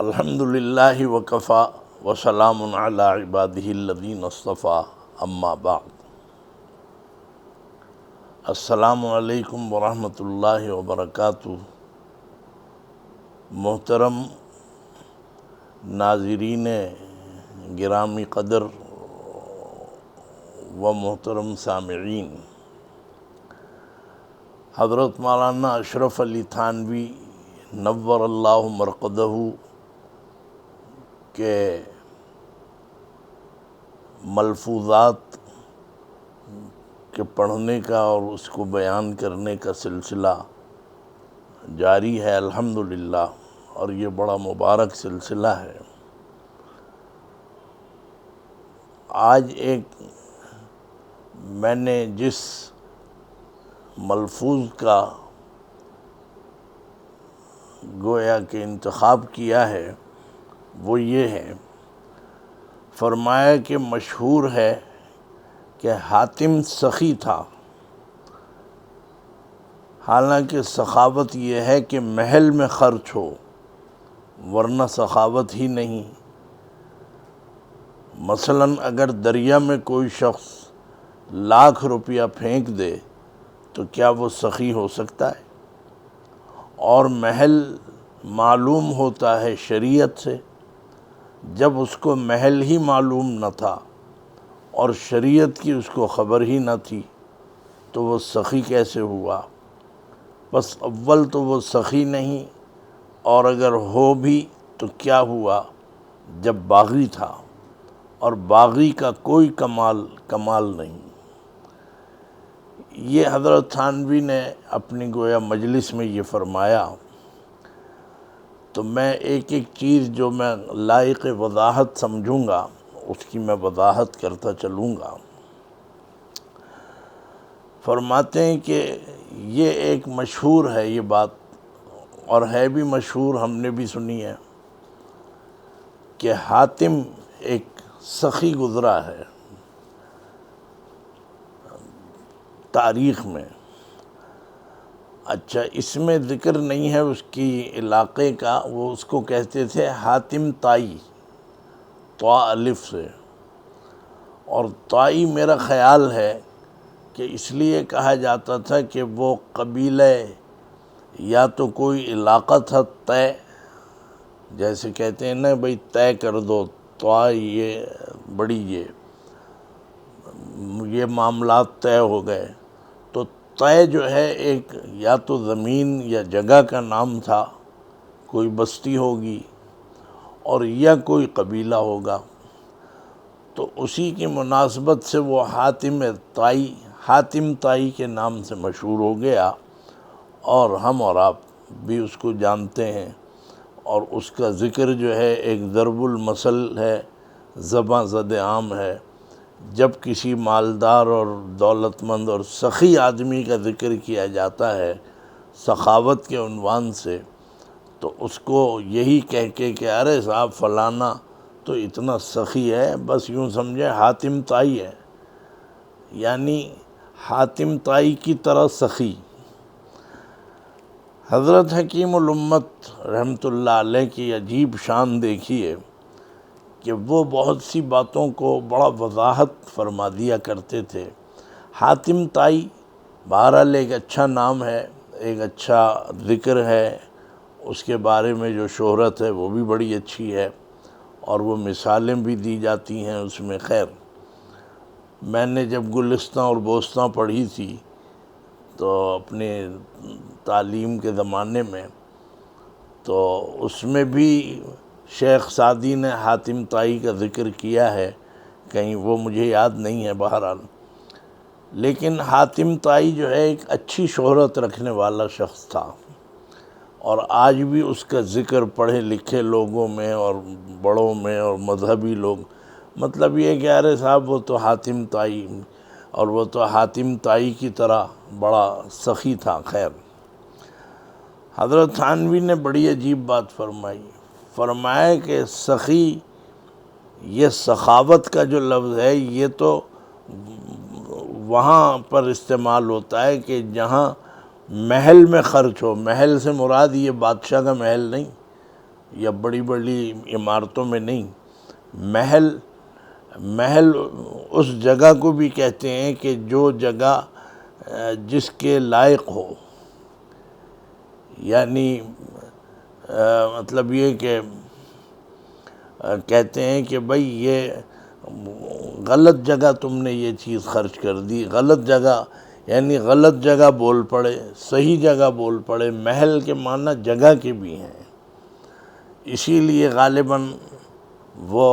الحمد للہ وکفا وسلام علی عبادہ الذین اصطفیٰ اما بعد۔ السلام علیکم ورحمۃ اللہ وبرکاتہ۔ محترم ناظرین گرامی قدر و محترم سامعین، حضرت مولانا اشرف علی تھانوی نور اللہ مرقدہ کے ملفوظات کے پڑھنے کا اور اس کو بیان کرنے کا سلسلہ جاری ہے الحمدللہ، اور یہ بڑا مبارک سلسلہ ہے۔ آج ایک میں نے جس ملفوظ کا گویا کہ انتخاب کیا ہے وہ یہ ہے، فرمایا کہ مشہور ہے کہ حاتم سخی تھا، حالانکہ سخاوت یہ ہے کہ محل میں خرچ ہو، ورنہ سخاوت ہی نہیں۔ مثلا اگر دریا میں کوئی شخص 1,00,000 روپیہ پھینک دے تو کیا وہ سخی ہو سکتا ہے؟ اور محل معلوم ہوتا ہے شریعت سے، جب اس کو محل ہی معلوم نہ تھا اور شریعت کی اس کو خبر ہی نہ تھی تو وہ سخی کیسے ہوا؟ بس اول تو وہ سخی نہیں، اور اگر ہو بھی تو کیا ہوا جب باغی تھا، اور باغی کا کوئی کمال نہیں۔ یہ حضرت تھانوی نے اپنی گویا مجلس میں یہ فرمایا، تو میں ایک ایک چیز جو میں لائق وضاحت سمجھوں گا اس کی میں وضاحت کرتا چلوں گا۔ فرماتے ہیں کہ یہ ایک مشہور ہے یہ بات، اور ہے بھی مشہور، ہم نے بھی سنی ہے، کہ حاتم ایک سخی گزرا ہے تاریخ میں۔ اچھا، اس میں ذکر نہیں ہے اس کی علاقے کا، وہ اس کو کہتے تھے حاتم طائی، طاء الف سے، اور طائی میرا خیال ہے کہ اس لیے کہا جاتا تھا کہ وہ قبیلہ یا تو کوئی علاقہ تھا طے، جیسے کہتے ہیں نا بھئی طے کر دو، طائی یہ بڑی یہ معاملات طے ہو گئے، تو طے جو ہے ایک یا تو زمین یا جگہ کا نام تھا، کوئی بستی ہوگی، اور یا کوئی قبیلہ ہوگا، تو اسی کی مناسبت سے وہ حاتم طائی کے نام سے مشہور ہو گیا، اور ہم اور آپ بھی اس کو جانتے ہیں، اور اس کا ذکر جو ہے ایک ضرب المثل ہے، زباں زد عام ہے۔ جب کسی مالدار اور دولت مند اور سخی آدمی کا ذکر کیا جاتا ہے سخاوت کے عنوان سے، تو اس کو یہی کہہ کے کہ ارے صاحب فلانا تو اتنا سخی ہے، بس یوں سمجھے حاتم طائی ہے، یعنی حاتم طائی کی طرح سخی۔ حضرت حکیم الامت رحمۃ اللہ علیہ کی عجیب شان دیکھیے کہ وہ بہت سی باتوں کو بڑا وضاحت فرما دیا کرتے تھے۔ حاتم طائی بہرحال ایک اچھا نام ہے، ایک اچھا ذکر ہے، اس کے بارے میں جو شہرت ہے وہ بھی بڑی اچھی ہے، اور وہ مثالیں بھی دی جاتی ہیں اس میں۔ خیر، میں نے جب گلستاں اور بوستاں پڑھی تھی تو اپنے تعلیم کے زمانے میں، تو اس میں بھی شیخ سعدی نے حاتم طائی کا ذکر کیا ہے، کہیں وہ مجھے یاد نہیں ہے بہرحال، لیکن حاتم طائی جو ہے ایک اچھی شہرت رکھنے والا شخص تھا، اور آج بھی اس کا ذکر پڑھے لکھے لوگوں میں اور بڑوں میں اور مذہبی لوگ، مطلب یہ کہ ارے صاحب وہ تو حاتم طائی، اور وہ تو حاتم طائی کی طرح بڑا سخی تھا۔ خیر، حضرت تھانوی نے بڑی عجیب بات فرمایا کہ سخی، یہ سخاوت کا جو لفظ ہے یہ تو وہاں پر استعمال ہوتا ہے کہ جہاں محل میں خرچ ہو۔ محل سے مراد یہ بادشاہ کا محل نہیں، یا بڑی بڑی عمارتوں میں نہیں، محل اس جگہ کو بھی کہتے ہیں کہ جو جگہ جس کے لائق ہو، یعنی مطلب یہ کہ کہتے ہیں کہ بھئی یہ غلط جگہ تم نے یہ چیز خرچ کر دی، غلط جگہ یعنی غلط جگہ بول پڑے، صحیح جگہ بول پڑے۔ محل کے معنی جگہ کے بھی ہیں، اسی لیے غالباً وہ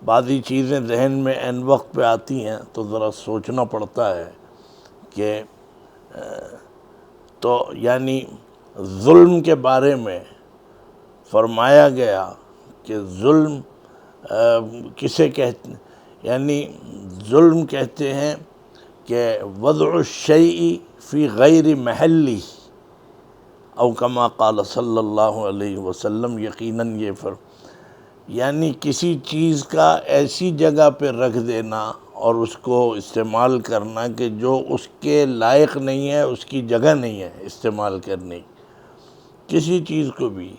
بعضی چیزیں ذہن میں عین وقت پہ آتی ہیں تو ذرا سوچنا پڑتا ہے کہ تو یعنی ظلم کے بارے میں فرمایا گیا کہ ظلم کسے کہتے ہیں، یعنی ظلم کہتے ہیں کہ وضع الشیء فی غیر محلی، او کما قال صلی اللہ علیہ وسلم، یقیناً یہ یعنی کسی چیز کا ایسی جگہ پہ رکھ دینا اور اس کو استعمال کرنا کہ جو اس کے لائق نہیں ہے، اس کی جگہ نہیں ہے استعمال کرنے کی، کسی چیز کو بھی،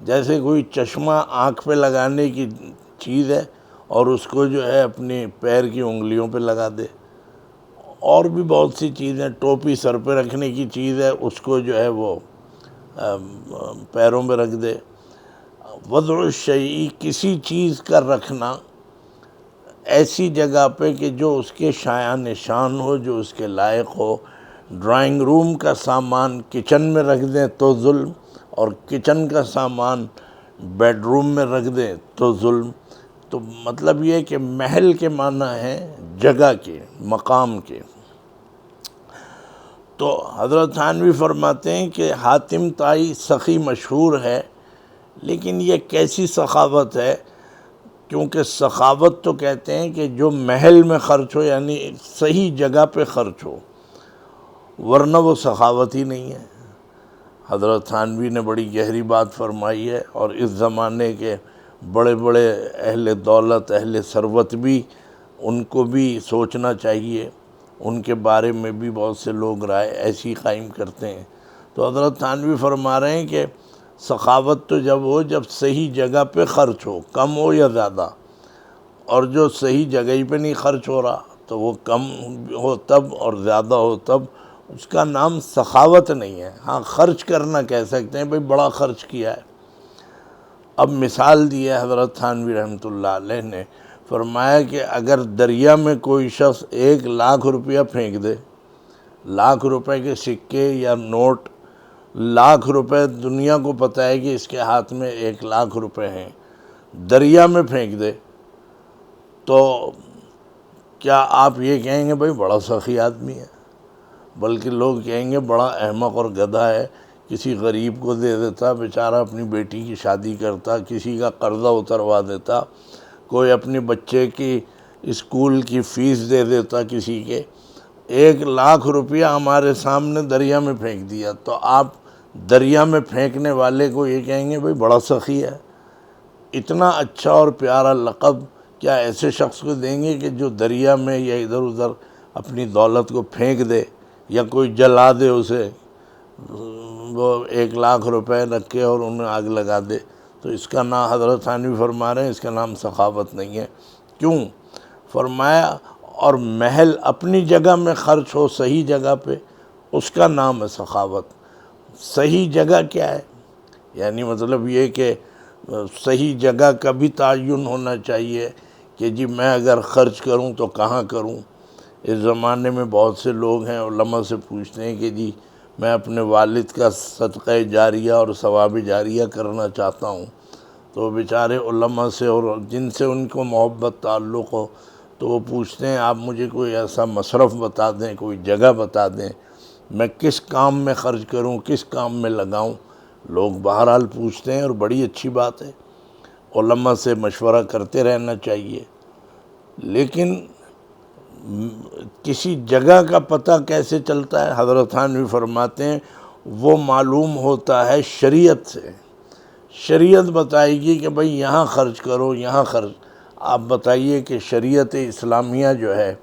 جیسے کوئی چشمہ آنکھ پہ لگانے کی چیز ہے اور اس کو جو ہے اپنے پیر کی انگلیوں پہ لگا دے، اور بھی بہت سی چیزیں، ٹوپی سر پہ رکھنے کی چیز ہے، اس کو جو ہے وہ پیروں پہ رکھ دے۔ وضع الشیء، کسی چیز کا رکھنا ایسی جگہ پہ کہ جو اس کے شایع نشان ہو، جو اس کے لائق ہو۔ ڈرائنگ روم کا سامان کچن میں رکھ دیں تو ظلم، اور کچن کا سامان بیڈ روم میں رکھ دیں تو ظلم۔ تو مطلب یہ کہ محل کے معنی ہے جگہ کے، مقام کے۔ تو حضرت تھانوی فرماتے ہیں کہ حاتم طائی سخی مشہور ہے، لیکن یہ کیسی سخاوت ہے؟ کیونکہ سخاوت تو کہتے ہیں کہ جو محل میں خرچ ہو، یعنی صحیح جگہ پہ خرچ ہو، ورنہ وہ سخاوت ہی نہیں ہے۔ حضرت تھانوی نے بڑی گہری بات فرمائی ہے، اور اس زمانے کے بڑے بڑے اہل دولت، اہل ثروت بھی، ان کو بھی سوچنا چاہیے، ان کے بارے میں بھی بہت سے لوگ رائے ایسی قائم کرتے ہیں۔ تو حضرت تھانوی فرما رہے ہیں کہ سخاوت تو جب ہو جب صحیح جگہ پہ خرچ ہو، کم ہو یا زیادہ، اور جو صحیح جگہ ہی پہ نہیں خرچ ہو رہا تو وہ کم ہو تب اور زیادہ ہو تب، اس کا نام سخاوت نہیں ہے۔ ہاں خرچ کرنا کہہ سکتے ہیں، بھئی بڑا خرچ کیا ہے۔ اب مثال دی ہے حضرت تھانوی رحمۃ اللہ علیہ نے، فرمایا کہ اگر دریا میں کوئی شخص 1,00,000 روپیہ پھینک دے، لاکھ روپے کے سکے یا نوٹ، 1,00,000 روپے دنیا کو پتہ ہے کہ اس کے ہاتھ میں 1,00,000 روپے ہیں، دریا میں پھینک دے، تو کیا آپ یہ کہیں گے بھئی بڑا سخی آدمی ہے؟ بلکہ لوگ کہیں گے بڑا احمق اور گدھا ہے، کسی غریب کو دے دیتا، بیچارہ اپنی بیٹی کی شادی کرتا، کسی کا قرضہ اتروا دیتا، کوئی اپنے بچے کی اسکول کی فیس دے دیتا کسی کے۔ 1,00,000 روپیہ ہمارے سامنے دریا میں پھینک دیا، تو آپ دریا میں پھینکنے والے کو یہ کہیں گے بھئی بڑا سخی ہے؟ اتنا اچھا اور پیارا لقب کیا ایسے شخص کو دیں گے کہ جو دریا میں یا ادھر ادھر اپنی دولت کو پھینک دے، یا کوئی جلا دے اسے، وہ 1,00,000 روپے رکھ کے اور انہیں آگ لگا دے؟ تو اس کا نام حضرت تھانوی فرما رہے ہیں اس کا نام سخاوت نہیں ہے۔ کیوں؟ فرمایا اور محل اپنی جگہ میں خرچ ہو، صحیح جگہ پہ، اس کا نام ہے سخاوت۔ صحیح جگہ کیا ہے؟ یعنی مطلب یہ کہ صحیح جگہ کا بھی تعین ہونا چاہیے کہ جی میں اگر خرچ کروں تو کہاں کروں۔ اس زمانے میں بہت سے لوگ ہیں، علماء سے پوچھتے ہیں کہ جی میں اپنے والد کا صدقہ جاریہ اور ثواب جاریہ کرنا چاہتا ہوں، تو بیچارے علماء سے اور جن سے ان کو محبت تعلق ہو تو وہ پوچھتے ہیں آپ مجھے کوئی ایسا مصرف بتا دیں، کوئی جگہ بتا دیں، میں کس کام میں خرچ کروں، کس کام میں لگاؤں۔ لوگ بہرحال پوچھتے ہیں اور بڑی اچھی بات ہے، علماء سے مشورہ کرتے رہنا چاہیے، لیکن کسی جگہ کا پتہ کیسے چلتا ہے؟ حضرت تھانوی فرماتے ہیں وہ معلوم ہوتا ہے شریعت سے۔ شریعت بتائے گی کہ بھئی یہاں خرچ کرو، یہاں خرچ۔ آپ بتائیے کہ شریعت اسلامیہ جو ہے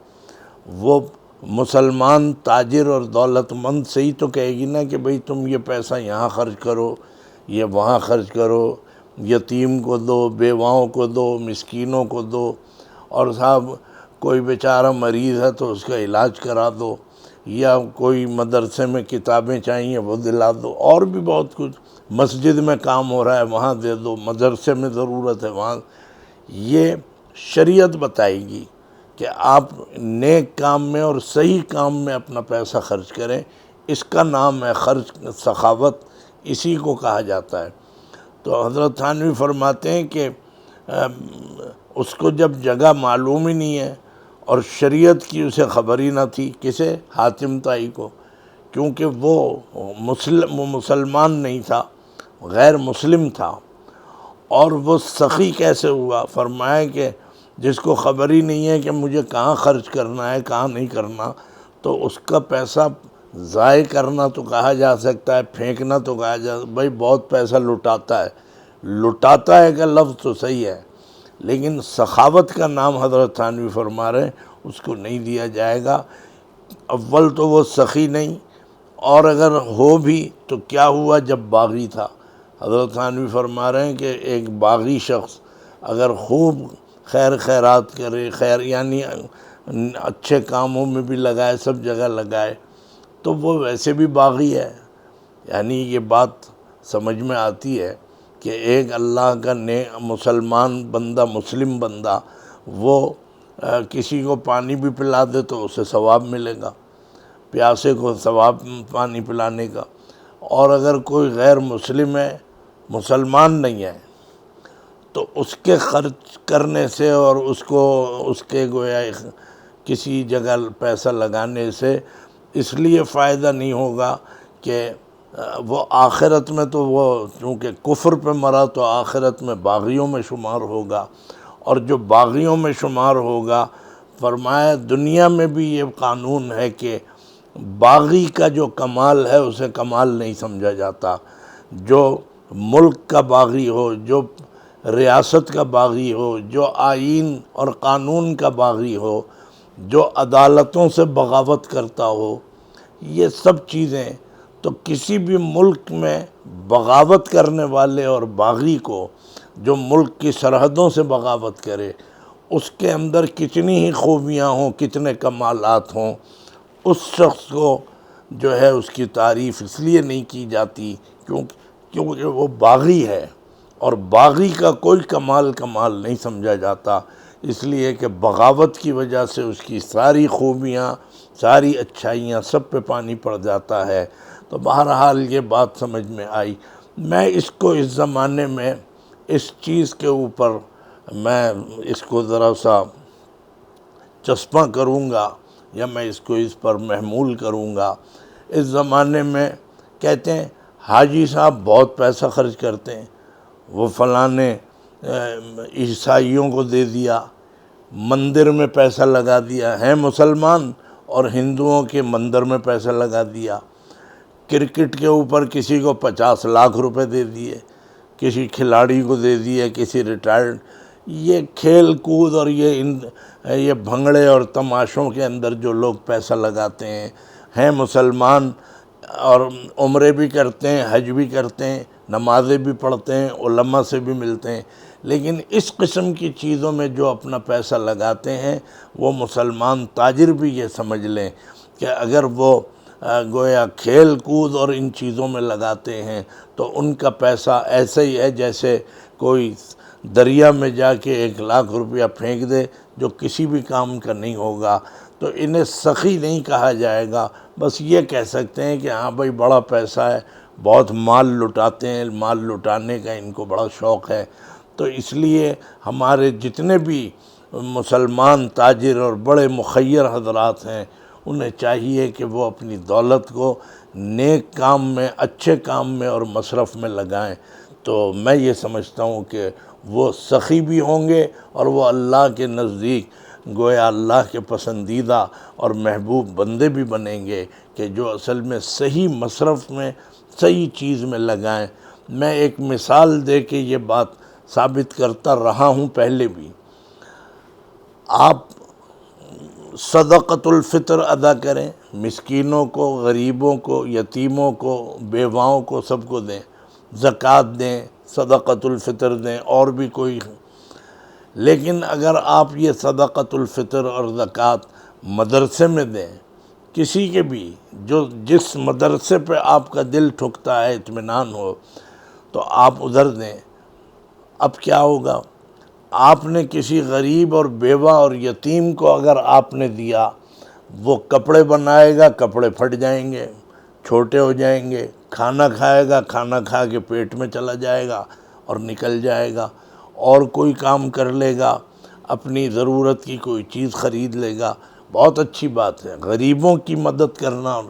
وہ مسلمان تاجر اور دولت مند سے ہی تو کہے گی نا کہ بھئی تم یہ پیسہ یہاں خرچ کرو، یہ وہاں خرچ کرو، یتیم کو دو، بیواؤں کو دو، مسکینوں کو دو، اور صاحب کوئی بیچارہ مریض ہے تو اس کا علاج کرا دو، یا کوئی مدرسے میں کتابیں چاہیے وہ دلا دو، اور بھی بہت کچھ، مسجد میں کام ہو رہا ہے وہاں دے دو، مدرسے میں ضرورت ہے وہاں۔ یہ شریعت بتائے گی کہ آپ نیک کام میں اور صحیح کام میں اپنا پیسہ خرچ کریں، اس کا نام ہے خرچ، سخاوت اسی کو کہا جاتا ہے۔ تو حضرت تھانوی فرماتے ہیں کہ اس کو جب جگہ معلوم ہی نہیں ہے، اور شریعت کی اسے خبر ہی نہ تھی، کسے؟ حاتم طائی کو، کیونکہ وہ مسلمان نہیں تھا، غیر مسلم تھا۔ اور وہ سخی کیسے ہوا؟ فرمایا کہ جس کو خبر ہی نہیں ہے کہ مجھے کہاں خرچ کرنا ہے کہاں نہیں کرنا، تو اس کا پیسہ ضائع کرنا تو کہا جا سکتا ہے، پھینکنا تو کہا جا سکتا ہے، بھائی بہت پیسہ لٹاتا ہے، لٹاتا ہے کا لفظ تو صحیح ہے، لیکن سخاوت کا نام حضرت تھانوی فرما رہے ہیں اس کو نہیں دیا جائے گا۔ اول تو وہ سخی نہیں، اور اگر ہو بھی تو کیا ہوا جب باغی تھا۔ حضرت تھانوی فرما رہے ہیں کہ ایک باغی شخص اگر خوب خیر خیرات کرے، خیر یعنی اچھے کاموں میں بھی لگائے، سب جگہ لگائے، تو وہ ویسے بھی باغی ہے۔ یعنی یہ بات سمجھ میں آتی ہے کہ ایک اللہ کا مسلمان بندہ، مسلم بندہ، وہ کسی کو پانی بھی پلا دے تو اسے ثواب ملے گا، پیاسے کو ثواب پانی پلانے کا۔ اور اگر کوئی غیر مسلم ہے، مسلمان نہیں ہے، تو اس کے خرچ کرنے سے اور اس کے گویا کسی جگہ پیسہ لگانے سے اس لیے فائدہ نہیں ہوگا کہ وہ آخرت میں تو وہ چونکہ کفر پہ مرا تو آخرت میں باغیوں میں شمار ہوگا، اور جو باغیوں میں شمار ہوگا، فرمایا دنیا میں بھی یہ قانون ہے کہ باغی کا جو کمال ہے اسے کمال نہیں سمجھا جاتا۔ جو ملک کا باغی ہو، جو ریاست کا باغی ہو، جو آئین اور قانون کا باغی ہو، جو عدالتوں سے بغاوت کرتا ہو، یہ سب چیزیں تو کسی بھی ملک میں بغاوت کرنے والے اور باغی کو، جو ملک کی سرحدوں سے بغاوت کرے، اس کے اندر کتنی ہی خوبیاں ہوں، کتنے کمالات ہوں، اس شخص کو جو ہے اس کی تعریف اس لیے نہیں کی جاتی کیونکہ وہ باغی ہے، اور باغی کا کوئی کمال نہیں سمجھا جاتا، اس لیے کہ بغاوت کی وجہ سے اس کی ساری خوبیاں، ساری اچھائیاں سب پہ پانی پڑ جاتا ہے۔ تو بہرحال یہ بات سمجھ میں آئی۔ میں اس کو اس زمانے میں اس چیز کے اوپر میں اس کو ذرا سا چسپاں کروں گا، یا میں اس کو اس پر محمول کروں گا۔ اس زمانے میں کہتے ہیں حاجی صاحب بہت پیسہ خرچ کرتے ہیں، وہ فلاں نے عیسائیوں کو دے دیا، مندر میں پیسہ لگا دیا، ہیں مسلمان اور ہندوؤں کے مندر میں پیسہ لگا دیا، کرکٹ کے اوپر کسی کو 50 لاکھ روپے دے دیے، کسی کھلاڑی کو دے دیے، کسی ریٹائرڈ۔ یہ کھیل کود اور یہ بھنگڑے اور تماشوں کے اندر جو لوگ پیسہ لگاتے ہیں مسلمان، اور عمرے بھی کرتے ہیں، حج بھی کرتے ہیں، نمازیں بھی پڑھتے ہیں، علماء سے بھی ملتے ہیں، لیکن اس قسم کی چیزوں میں جو اپنا پیسہ لگاتے ہیں، وہ مسلمان تاجر بھی یہ سمجھ لیں کہ اگر وہ گویا کھیل کود اور ان چیزوں میں لگاتے ہیں تو ان کا پیسہ ایسے ہی ہے جیسے کوئی دریا میں جا کے 1 لاکھ روپیہ پھینک دے جو کسی بھی کام کا نہیں ہوگا۔ تو انہیں سخی نہیں کہا جائے گا، بس یہ کہہ سکتے ہیں کہ ہاں بھائی بڑا پیسہ ہے، بہت مال لٹاتے ہیں، مال لٹانے کا ان کو بڑا شوق ہے۔ تو اس لیے ہمارے جتنے بھی مسلمان تاجر اور بڑے مخیر حضرات ہیں، انہیں چاہیے کہ وہ اپنی دولت کو نیک کام میں، اچھے کام میں اور مصرف میں لگائیں۔ تو میں یہ سمجھتا ہوں کہ وہ سخی بھی ہوں گے، اور وہ اللہ کے نزدیک گویا اللہ کے پسندیدہ اور محبوب بندے بھی بنیں گے کہ جو اصل میں صحیح مصرف میں، صحیح چیز میں لگائیں۔ میں ایک مثال دے کے یہ بات ثابت کرتا رہا ہوں پہلے بھی۔ آپ صدقۃ الفطر ادا کریں، مسکینوں کو، غریبوں کو، یتیموں کو، بیواؤں کو، سب کو دیں، زکوٰۃ دیں، صدقۃ الفطر دیں، اور بھی کوئی۔ لیکن اگر آپ یہ صدقۃ الفطر اور زکوٰۃ مدرسے میں دیں، کسی کے بھی، جس مدرسے پہ آپ کا دل ٹھکتا ہے، اطمینان ہو، تو آپ ادھر دیں۔ اب کیا ہوگا؟ آپ نے کسی غریب اور بیوہ اور یتیم کو اگر آپ نے دیا، وہ کپڑے بنائے گا، کپڑے پھٹ جائیں گے، چھوٹے ہو جائیں گے، کھانا کھائے گا، کھانا کھا کے پیٹ میں چلا جائے گا اور نکل جائے گا، اور کوئی کام کر لے گا، اپنی ضرورت کی کوئی چیز خرید لے گا، بہت اچھی بات ہے غریبوں کی مدد کرنا۔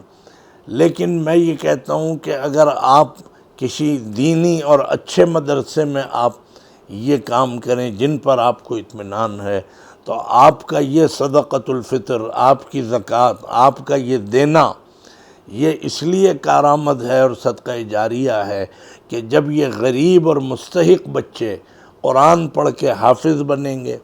لیکن میں یہ کہتا ہوں کہ اگر آپ کسی دینی اور اچھے مدرسے میں آپ یہ کام کریں جن پر آپ کو اطمینان ہے، تو آپ کا یہ صدقۃ الفطر، آپ کی زکوٰۃ، آپ کا یہ دینا، یہ اس لیے کارآمد ہے اور صدقہ جاریہ ہے کہ جب یہ غریب اور مستحق بچے قرآن پڑھ کے حافظ بنیں گے،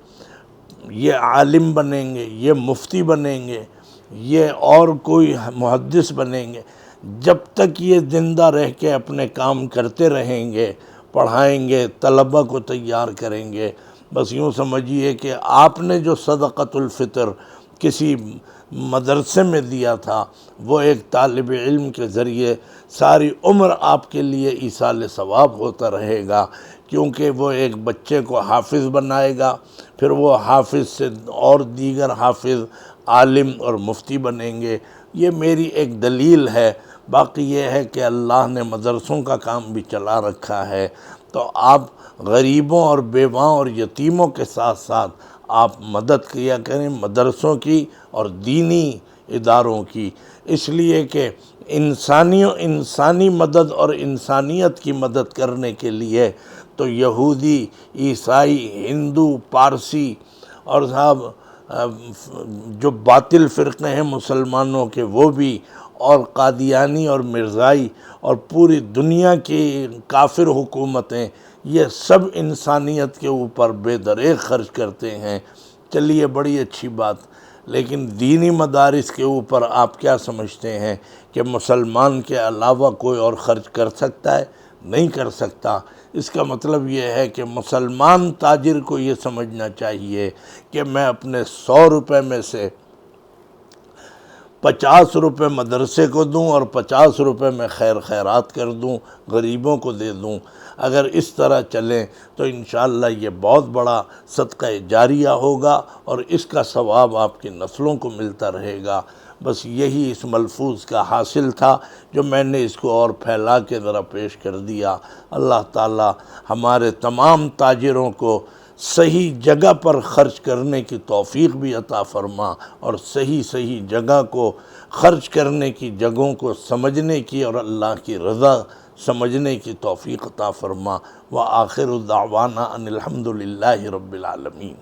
یہ عالم بنیں گے، یہ مفتی بنیں گے، یہ اور کوئی محدث بنیں گے، جب تک یہ زندہ رہ کے اپنے کام کرتے رہیں گے، پڑھائیں گے، طلبہ کو تیار کریں گے، بس یوں سمجھیے کہ آپ نے جو صدقۃ الفطر کسی مدرسے میں دیا تھا، وہ ایک طالب علم کے ذریعے ساری عمر آپ کے لیے ایصال ثواب ہوتا رہے گا، کیونکہ وہ ایک بچے کو حافظ بنائے گا، پھر وہ حافظ سے اور دیگر حافظ، عالم اور مفتی بنیں گے۔ یہ میری ایک دلیل ہے۔ باقی یہ ہے کہ اللہ نے مدرسوں کا کام بھی چلا رکھا ہے، تو آپ غریبوں اور بیواؤں اور یتیموں کے ساتھ ساتھ آپ مدد کیا کریں مدرسوں کی اور دینی اداروں کی، اس لیے کہ انسانی مدد اور انسانیت کی مدد کرنے کے لیے تو یہودی، عیسائی، ہندو، پارسی اور صاحب جو باطل فرقے ہیں مسلمانوں کے، وہ بھی، اور قادیانی اور مرزائی اور پوری دنیا کی کافر حکومتیں، یہ سب انسانیت کے اوپر بے دریغ خرچ کرتے ہیں۔ چلیے بڑی اچھی بات، لیکن دینی مدارس کے اوپر آپ کیا سمجھتے ہیں کہ مسلمان کے علاوہ کوئی اور خرچ کر سکتا ہے؟ نہیں کر سکتا۔ اس کا مطلب یہ ہے کہ مسلمان تاجر کو یہ سمجھنا چاہیے کہ میں اپنے 100 روپے میں سے 50 روپے مدرسے کو دوں اور 50 روپے میں خیرات کر دوں، غریبوں کو دے دوں۔ اگر اس طرح چلیں تو انشاءاللہ یہ بہت بڑا صدقہ جاریہ ہوگا اور اس کا ثواب آپ کی نسلوں کو ملتا رہے گا۔ بس یہی اس ملفوظ کا حاصل تھا جو میں نے اس کو اور پھیلا کے ذرا پیش کر دیا۔ اللہ تعالی ہمارے تمام تاجروں کو صحیح جگہ پر خرچ کرنے کی توفیق بھی عطا فرما، اور صحیح جگہ کو خرچ کرنے کی جگہوں کو سمجھنے کی اور اللہ کی رضا سمجھنے کی توفیق عطا فرما۔ وآخر دعوانا ان الحمد للہ رب العالمین۔